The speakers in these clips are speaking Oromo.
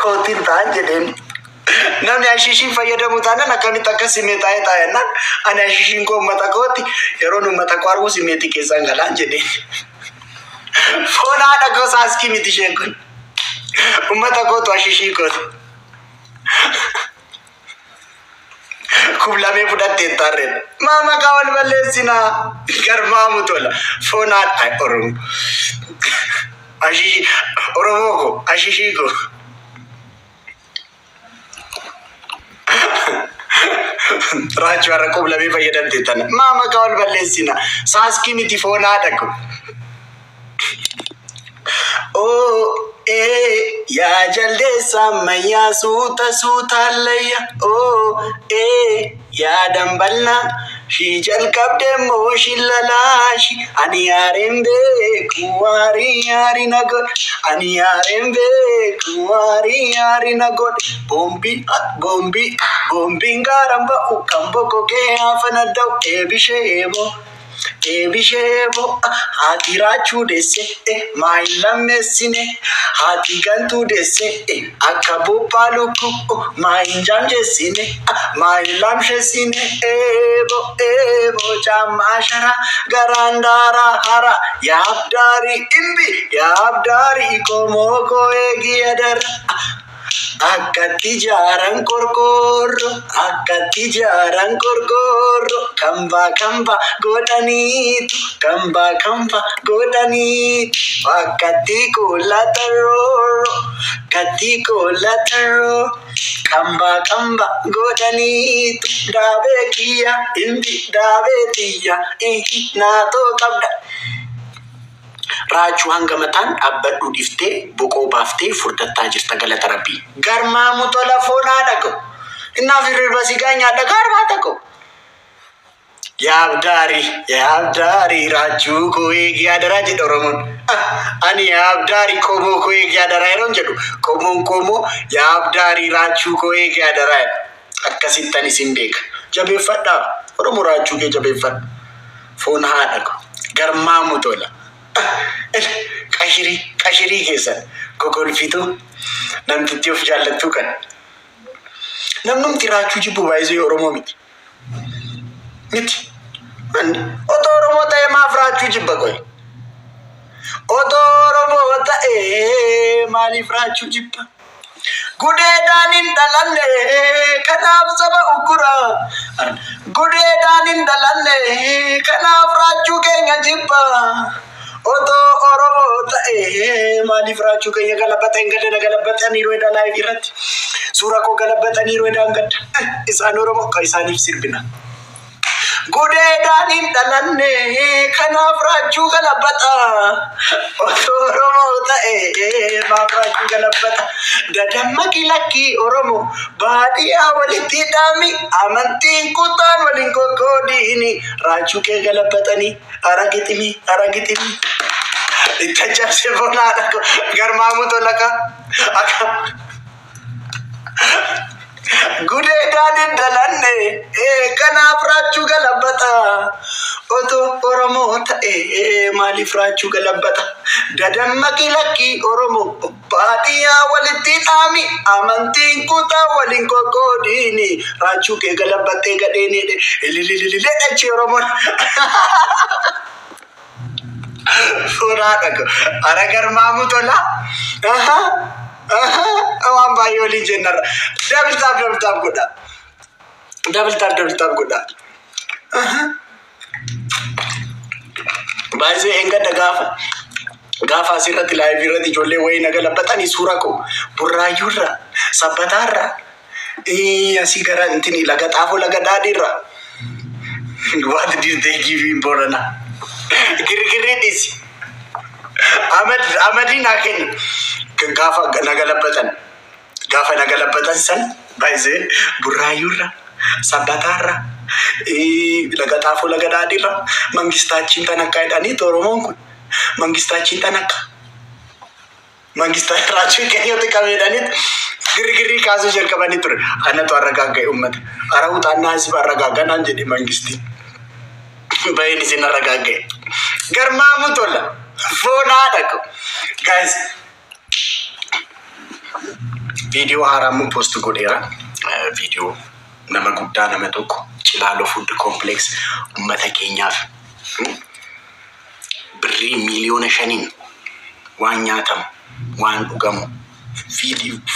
Kotiin ta'an jedheen. Namni ashiishiin fayyadamu taanaan akkamitti akka simee taa'ee taa'ennaan ani ashiishiin koo uummata kooti yeroo uummata koo arguu simeetii keessaan galaan jedheen. Foon haadha gosa askii miti isheen kun. Uummata kootu ashiishii kooti. Kublamee fudhattee taarreen. Maama kaa wal balleessinaa garmaamu tola. Foon haadha Oromoo. Ashiishii Oromoo koo ashiishii koo. Raachuu har'a kublamee fayyadamtee tana. Maama kaa wal balleessina. Saaskii miti foon haadha koo. Oh, yaa jaldeessa mayyaa suuta Oh, yaa dambalna shi jalqabdee moo shi lalaashi. Ani yaareen beeku waarii yaari na godhe. Ani yaareen beeku waarii yaari na godhe. Boombiin gaaraan ba'u kan bokkokee haafana da'u eebisheebo. Haati raachuu deesse maayin lammeessine. Haati gantuu deesse akka buuphaa lukkuu maayin jaamjeessine. Maayin lamsheessine eebo jaammaa shara garaan daaraa hara. Yaabdaarii imbi yaabdaarii komoo koo eegi adara. Akkatti jaaran qorqoorro kamba godhaniitu akkatti koolataroo kamba godhaniitu daabee kiyya indi daabee tiyya naatoo qabda. Raachuu hanga mataan dhaabbadhuu dhiftee boqoo baaftee furdattaa jirta galata Rabbii. Garmaamu tola foon haadha koo. Innaaf hirriba sigaa nyaadha garmaa takko. Yaabdaarii raachuu koo eegi adaraa jedha Oromoon. Ani yaabdaarii komoo koo eegi adaraa yeroon jedhu komoo yaabdaarii raachuu koo eegi adaraa. Akkasittan isin beeka. Jabeeffadhaa. Oromoo raachuu kee jabeeffadha. Foon haadha koo. Garmaamu tola. Qashirii keessan gogolfituu namtitti of jaallattuu kan namnumti raachuu jibbu baay'isee Oromoo miti. Otoo Oromoo ta'ee maaf raachuu jibba qoy? Otoo Oromoo ta'ee maaliif raachuu jibba? Gudeedhaan hin dhalanne kanaaf saba uggura. Gudeedhaan hin dhalanne kanaaf raachuu keenya jibba. Otoo Oromoo ta'ee maaliif raachuu keenya galabatanii galabataniiru edha laayif irratti suura koo galabataniiru edhaan gadda isaan Oromoo akka isaaniif sirbina. Gudeedhaan hin dhalanne kanaaf raachuu galabata. Otoo Oromoo ta'ee maaf raachuu galabata. Dadammaqi lakkii Oromoo baadiyyaa walitti hidhaami amantiin kutaan waliin goggoodiini raachuu kee galabatanii aragitimi. Itti cabsee bonaadha garmaamu tola ka gudeedhaan hin dhalanne kanaaf raachuu galabata. Otoo Oromoo ta'ee maaliif raachuu galabata. Dadammaqi lakkii Oromoo baadiyyaa walitti hidhaami amantiin kutaa waliin goggoodiini raachuu kee galabattee gadheenidhe ililililee dhachee Oromoon. Fuudhaadha ko ara garmaamu tola. Waan baay'ee waliin jennarra dabaltaaf godha. Baay'ee engadda gaafa asirratti laayif irratti ijoollee wayii nagalabbatanii suura koo burraayyuurra sabbataarra asii gara intini laga xaafoo laga daadhiirra waan dirtee giifiin boorana girgirri dhisi amadiin haa kennu gaafa nagalabbatan san baay'ee burraayyuurra sabbataarra laga xaafoo laga daadhiirra mangistaachiin tan akka jedhanii Oromoon kun mangistaachiin tan akka mangistaa raachuu keenyatti qabeedhaniit girgirrii kaasuu jalqabanii ture. Anatu arragaaga'e uummata ara utaannaa isii arragaaganaan jedhe mangistiin baay'een isin arragaaga'e garmaamu tola foon haadha ko guys Video haramu post godera. Video nama guddaa nama tokko Cilaalo Food Complex ummata keenyaaf birrii miliyoona 5 waan nyaatamu waan dhugamu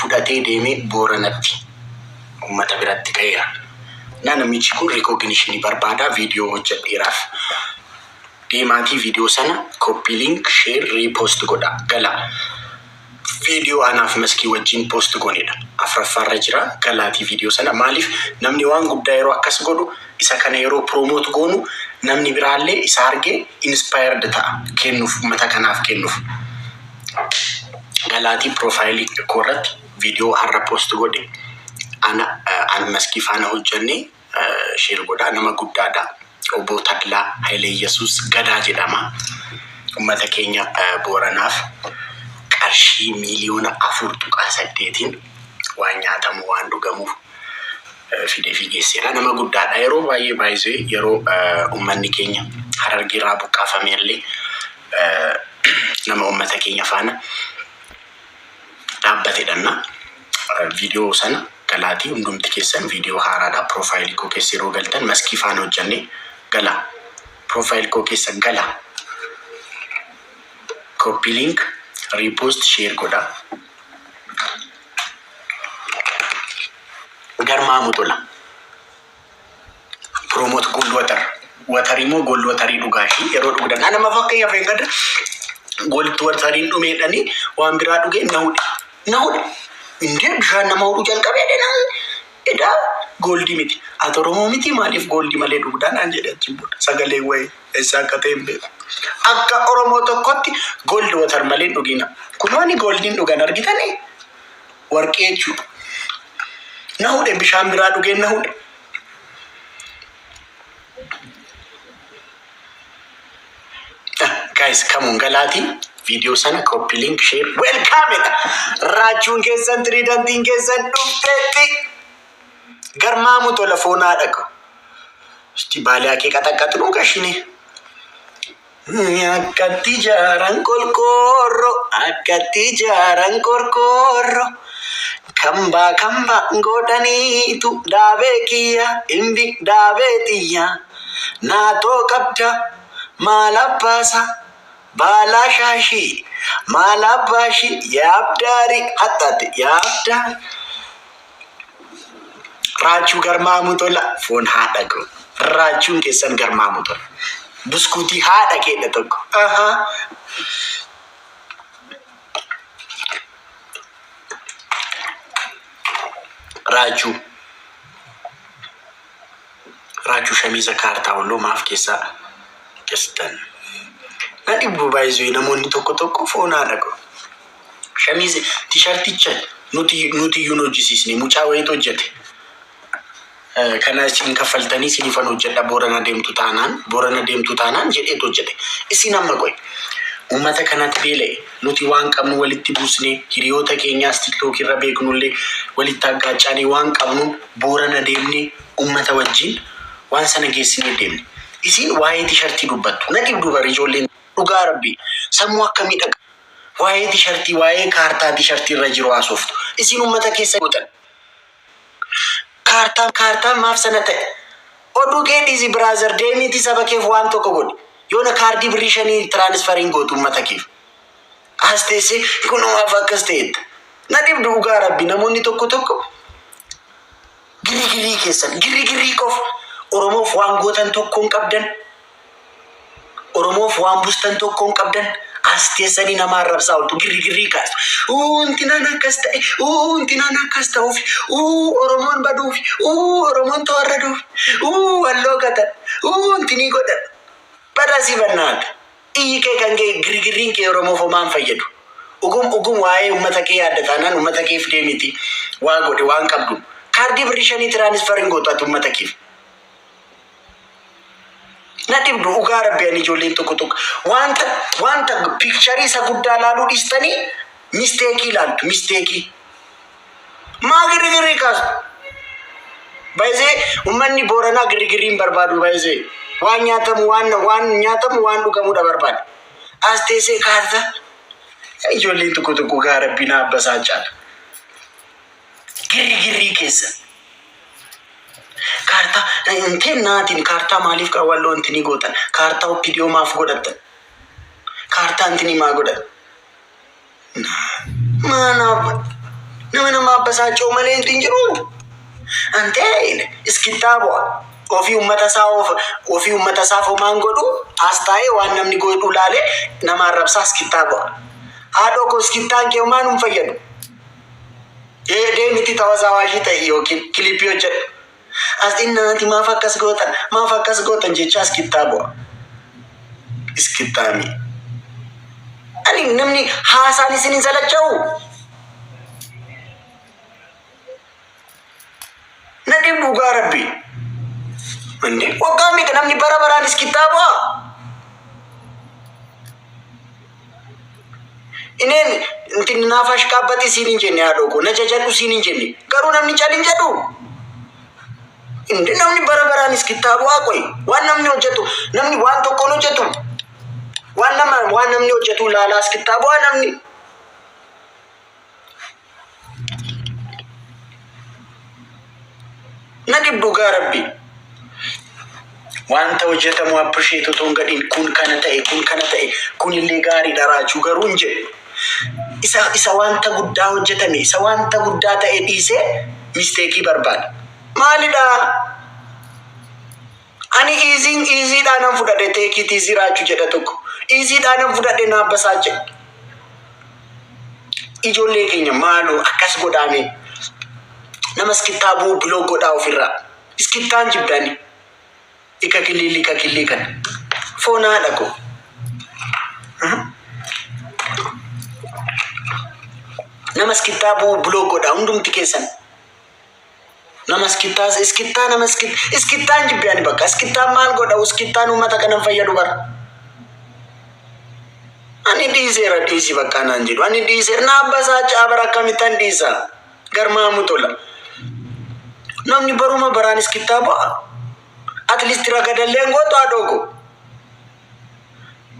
fudhatee deemee Booranatti ummata biratti ga'eera. Namichi kun recognition barbaada video hojjedheeraaf deemaatii video sana copy link share repost godha gala video anaaf maskii wajjin post godhedha afraffarra jira galaatii video sana maaliif namni waan guddaa yeroo akkas godhu isa kana yeroo promote goonu namni biraallee isa argee inspired ta'a kennuuf ummata kanaaf kennuuf galaatii profile korratti video har'a post godhe ana maskii faana hojjenne share godha nama guddaadha Obbo Tadlaa Haile Yesus Gadaa jedhama ummata keenya Booranaaf qarshii miliyoona 4.8 waan nyaatamu waan dhugamuuf fidee figeesseera nama guddaadha yeroo baay'ee baay'ee yeroo ummanni keenya Harargeeraa buqqaafameellee nama ummata keenya faana dhaabbatedha video sana galaatii hundumti keessan video haaraadha profile koo keessa yeroo galtan maskii faana hojjenne gala profile koo keessa gala copy link repost share godha garmaamu tola promote gold water imo gold water dhugaashi yeroo dhugdan ana mafakkeenya fengada gold water dhumedhani waan biraa dhuge nahude inde bishaan nama hodhu jalqabeedha eda goldi miti atoromo miti maaliif goldi malee dhugdaan an jedhe chimbuudha sagalee way isa katembe akka oromo tokkotti gold water malee dhugina kunoni goldin dhugan argitani warqeechu nahude bishaan biraa dhuge nahude guys come on galati video sana copy link share welcome Rachuun keessan tridantiin keessan dhufteetti garmaamu tola foonaa dhaqo isti baalee akee qaxaqqatu gashine akkatti jaaran qorqorro kamba godhaniitu dhaabee kiyya imbi dhaabee xiyya naatoo qabda maalabbasa Bala shashi malabashi yabdari hatate yabdari Rachuu garmaamu tola foon haadha go Rachuun keessan garmaamu tola buskuutii haadha keedha tokko Rachuu shamiza kaartaa walloo maaf keessa kestan Nadi bubaizwe namoonni tokko foonaa dhago shamize t-shirticha nuti yunojisisni mucaa wayito hojjete kana isin kaffaltanii sinifan hojjedha Boorana deemtu taanaan jedheetu hojjete isin amma qoy ummata kanatti beelee nuti waan qabnu walitti buusne hiriyoota keenyaas TikTok irra beeknullee walitti aggaacanii waan qabnu Boorana deemne ummata wajjin waan sana geessinee deemne isin waa'ee t-shirtii dubbattu nadi dubari ijoolleen dhugaa rabbi sammuu akkamii dhaqa waa'ee t-shirtii waa'ee kaartaa t-shirtii irra jiru haasoftu isin ummata keessa gootan kaartaa maaf sana ta'e oduu keetiisi brother deemiti saba keef waan tokko godhi yoona kaardii birrii 5 transferiin gootu ummata keef asteesse kunumaaf akkas ta'eetta nadi dhugaa rabbi namoonni tokko giri keessan giri qof Oromoof waan gootan tokkoon qabdan Oromoof waan bustan tokkoon qabdan asteessanii nama arrabsaa oltu giri kaas untinaan akkas ta'e untinaan akkas ta'uuf Oromoon baduuf Oromoon to'arraduuf walloo gatan untinii godhan badasii bannaata iikee kan ga'e giriin kee Oromoof homaan fayyadu ugum waa'ee ummata kee yaadataanaan ummata keef deemiti waa godhe waan qabdu kaardii birrii 5 transferiin gootu ati ummata keef Nadi dhugaa rabbi ani ijoolleen tokko wanta picture isa guddaa laaluu dhistanii mistake ilaaltu mistake maa giri kaasu baay'ee ummanni Booranaa giriin barbaadu baay'ee waan nyaatamu waan dhugamuudha barbaadu asteessee kaarta ijoolleen tokko gaa rabbi na abbasaa caala Giri keessa. Kaartaa intiin naatiin kaartaa maaliif kaawwalloo intini gootan? Kaartaa oppidiyoo maaf godhatan? Kaartaa intini maa godhatan? nama abbasaachoo malee intiin jiru. Ante iskitaaboo ofii ummata isaa fomaan godhu aastaa'ee waan namni godhu laalee nama arrabsaa iskitaaboo. Haadhoo ko iskitaan kee homaan hin fayyadu. Deemiti tawazaa waashii ta'e yookiin kilipii hojjedhu. As innaati maaf akkas gootan jecha iskitaaboo. Iskitaami. Ani namni haasaan isin hin salacha'u. Nadi buga Rabbi. Ande wakami kan namni bara iskitaaboo. Inen intin naafash qabbati siin hin jenne haadhoo ko na jajadhu siin hin jenne garuu namni calin jedhu. Inde namni bara iskitaaboo qoy waan namni hojjetu namni waan tokko hojjetu waan namni hojjetu laala iskitaaboo namni nadi buga Rabbi. Wanta hojjetamu appreciate ton gadin kun kana ta'e kun illee gaarii dharaachuu garuu hin jedhu. Isa wanta guddaa hojjetame isa wanta guddaa ta'e dhiisee mistake barbaada. Maalidha? Ani easy dhaan fudhadhe take it easy raachuu jedha tokko. Easy dhaan fudhadhe na abbasaache. Ijoollee keenya maaloo akkas godhaame. Nama iskitaaboo blog godhaa ofirraa. Iskitaan jibdani. Ika kilili kan. Foonaa dhaqo. Nama iskitaaboo blog godhaa hundumti keessan. Nama iskitaan jibdani bakka. Iskitaan maal godhaa? Iskitaan uummata kanan fayyadu bara. Ani dhiisi bakka naan jedhu. Ani dhiiseera na abbasaacha bara akkamitti dhiisa. Garmaamu tola. Namni baruma baraan iskitaaboo. At least ragadallee gootu haadhoo.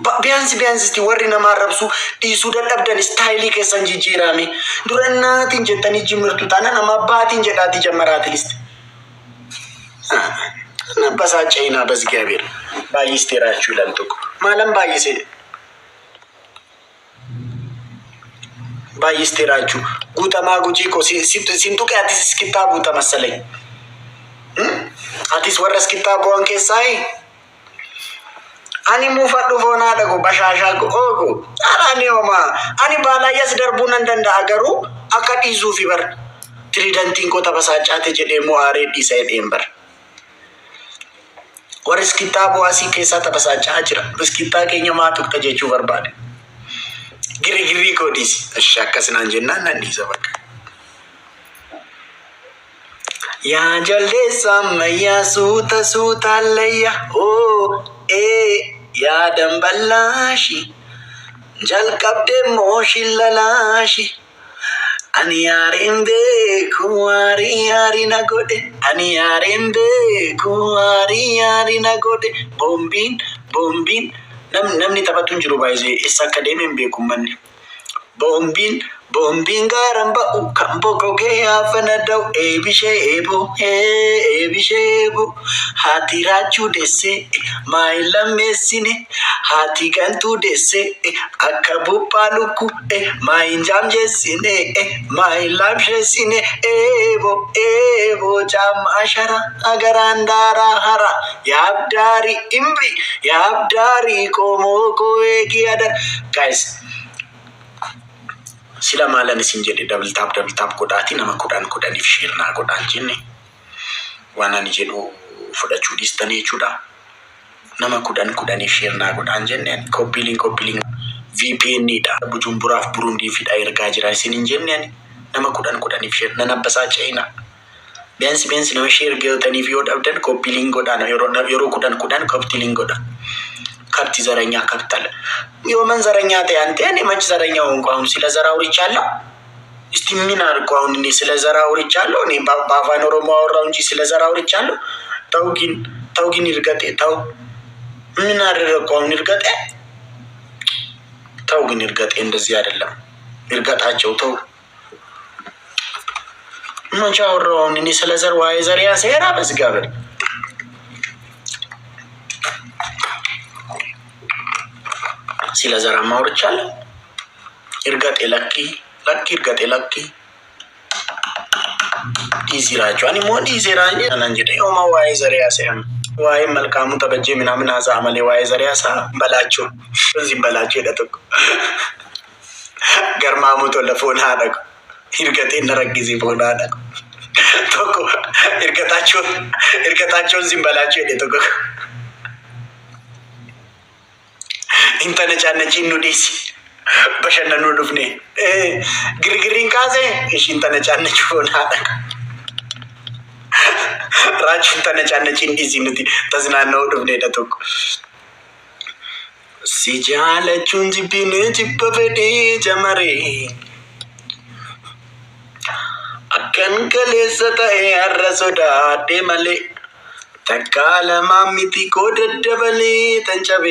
Biyaansi warri nama arrabsu dhiisuu dadhabdan istaayilii keessan jijjiirame. Dura naatiin jettanii jimirtu taana nama abbaatiin jedhaati jammara at least. Nabbasaa cayinaa basgaabeera. Baay'isteeraachuu ilaal tokko. Maalan baay'isee? Baay'isteeraachuu. Guutamaa gujii ko sintuqee atis iskitaaboo guuta masalay. Atis warra iskitaaboo keessaayi. Ani muufadhu foonaa dhagu bashaashaa oogo. Araani homaa. Ani baalaayyaas darbuu nan danda'a garuu akka dhiisuufi bar. Tiriidantiin koo tapasaachaate jedhee moo aaree dhiisa jedheen bar. Warra iskitaaboo asii keessaa tapasaachaa jira. Iskitaa keenya maa tuqxa jechuu barbaade. Giri koo dhiisi. Ashii akkasinaan jennaan nan dhiisa bakka. Yaa jaldeessa ammayyaa suuta layya yaa dambalaashi jalqabdee mooshi lalaashi ani yaareen beeku aari na godhe ani yaareen beeku aari na godhe boombiin namni taphatu hin jiru baay'ee isa akka deemeen beeku manni boombiin gaaraan ba'u kan boqogee afana da'u eebishee eebo haati raachuu deessee maayila meessine haati gantuu deessee akka buuphaa lukku maayin jaamjeessine maayilaam sheessine eebo jaammaa shara agaraan daaraa hara yaabdaari imbi yaabdaari qomoo koo eegi adar. Guys, sila maalan isin jedhe double tap godhaati nama kudhaniif share naa godhaan jenne waan ani jedhu fudhachuu dhiistanii jechuudha. Nama kudhaniif share naa godhaan jenne copy-link VPN dha Bujumburaaf Burundii fi ergaa jira isin hin jenne nama kudhaniif share nan abbasaa ceena. Biyaansi nama share geetaniif yoo dhabdan copy-link godhaan yeroo kudhan copy-link godhaan. Kapti zaranya kapital. Yo man zaranya te antene mach zaranya onko sila zara urichalo. Istiminar ko ni sila zara urichalo ni bava noromo auraunji sila zara urichalo. Taugin irgate tau. Minar ko irgate. Taugin irgate እንደዚህ አይደለም። irgataቸው ተው መቻወራውን እኔ ስለዘር ዋይ ዘር ያሰራ በዝጋበል ስለዘራ ማውርቻለሁ ይርጋጤ ለኪ ይርጋጤ ለኪ ይዚራቹ አኒ ሞዲ ይዚራኝ አንንጀ ኦማ ዋይ ዘር ያሰም ዋይ መልካሙ ተበጀ ምናምን አዛ አመሌ ዋይ ዘር ያሳ በላችሁ እዚህ በላችሁ ይደጥቁ ገርማሙ ተለፎና አደረጉ ይርጋጤ ነረግዚ ቦና አደረጉ ቶኮ ይርጋጣቸው እዚህ በላችሁ ይደጥቁ ኢንተርኔት ኑዲስ በሸነኑ ዱፍኔ ግርግሪን ካዜ እሺ ኢንተርኔት ሆና ራጅ ኢንተርኔት እንዲዚህ ነው ተዝናናው ዱፍኔ ደቶክ ሲጃለቹን ጂቢኔ ጂበፈዴ ጀመሬ አከን ከሌሰተ አረሶዳ ደመሌ ተካለ ማሚቲ ኮደደበሌ ተንጨቤ